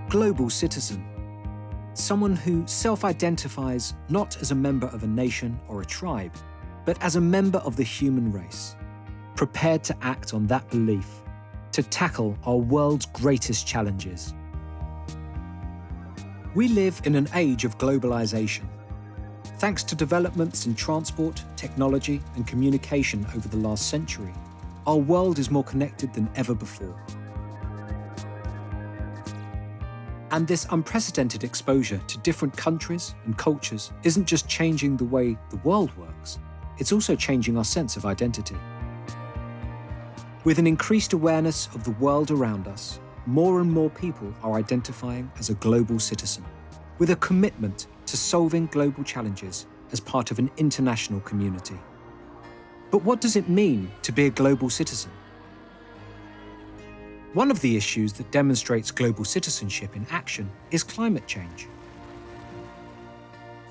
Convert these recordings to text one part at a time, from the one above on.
global citizen. Someone who self-identifies not as a member of a nation or a tribe, but as a member of the human race, prepared to act on that belief to tackle our world's greatest challenges. We live in an age of globalization. Thanks to developments in transport, technology, and communication over the last century, our world is more connected than ever before. And this unprecedented exposure to different countries and cultures isn't just changing the way the world works, it's also changing our sense of identity. With an increased awareness of the world around us, more and more people are identifying as a global citizen, with a commitment to solving global challenges as part of an international community. But what does it mean to be a global citizen? One of the issues that demonstrates global citizenship in action is climate change.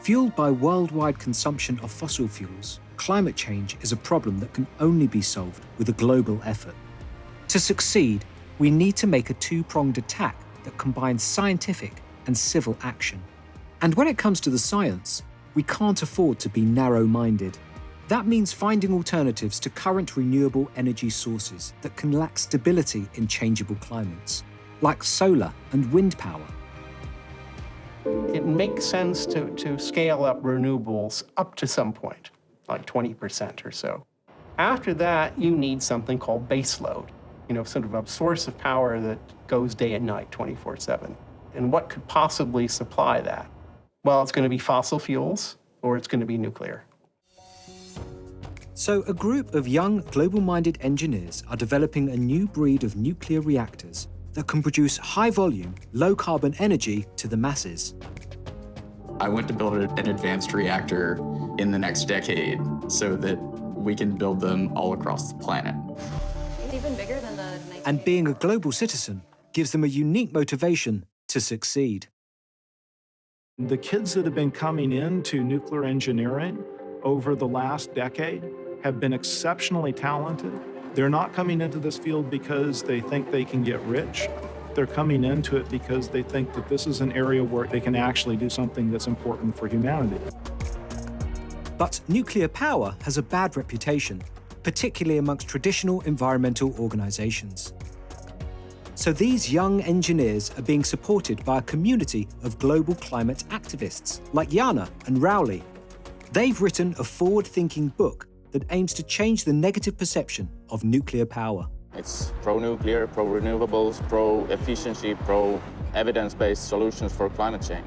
Fueled by worldwide consumption of fossil fuels, climate change is a problem that can only be solved with a global effort. To succeed, we need to make a two-pronged attack that combines scientific and civil action. And when it comes to the science, we can't afford to be narrow-minded. That means finding alternatives to current renewable energy sources that can lack stability in changeable climates, like solar and wind power. It makes sense to scale up renewables up to some point, like 20% or so. After that, you need something called baseload, sort of a source of power that goes day and night, 24/7. And what could possibly supply that? Well, it's going to be fossil fuels, or it's going to be nuclear. So a group of young, global-minded engineers are developing a new breed of nuclear reactors that can produce high-volume, low-carbon energy to the masses. I want to build an advanced reactor in the next decade so that we can build them all across the planet. It's even bigger than the... And being a global citizen gives them a unique motivation to succeed. The kids that have been coming into nuclear engineering over the last decade have been exceptionally talented. They're not coming into this field because they think they can get rich. They're coming into it because they think that this is an area where they can actually do something that's important for humanity. But nuclear power has a bad reputation, particularly amongst traditional environmental organizations. So these young engineers are being supported by a community of global climate activists like Jana and Rowley. They've written a forward-thinking book that aims to change the negative perception of nuclear power. It's pro-nuclear, pro-renewables, pro-efficiency, pro-evidence-based solutions for climate change.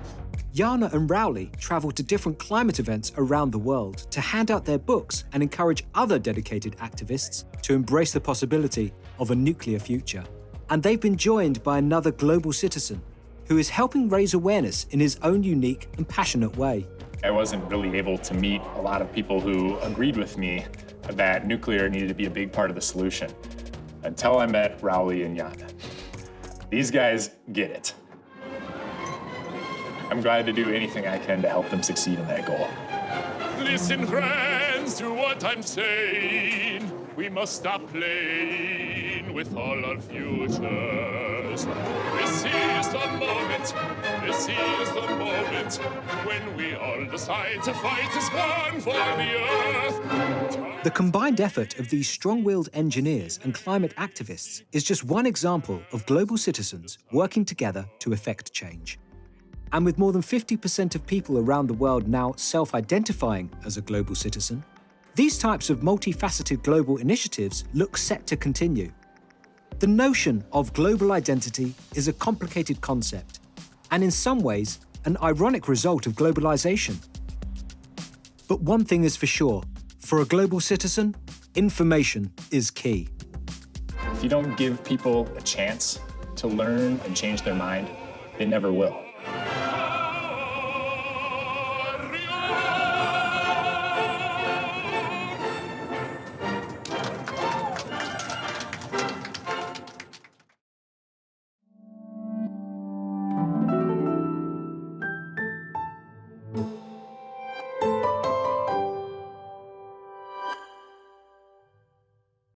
Jana and Rowley travel to different climate events around the world to hand out their books and encourage other dedicated activists to embrace the possibility of a nuclear future. And they've been joined by another global citizen who is helping raise awareness in his own unique and passionate way. I wasn't really able to meet a lot of people who agreed with me that nuclear needed to be a big part of the solution until I met Rowley and Jana. These guys get it. I'm glad to do anything I can to help them succeed in that goal. Listen, friends, to what I'm saying. We must stop playing with all our futures. This is the moment. This is the moment when we all decide to fight as one for the earth. The combined effort of these strong-willed engineers and climate activists is just one example of global citizens working together to effect change. And with more than 50% of people around the world now self-identifying as a global citizen, these types of multifaceted global initiatives look set to continue. The notion of global identity is a complicated concept, and in some ways, an ironic result of globalization. But one thing is for sure, for a global citizen, information is key. If you don't give people a chance to learn and change their mind, they never will.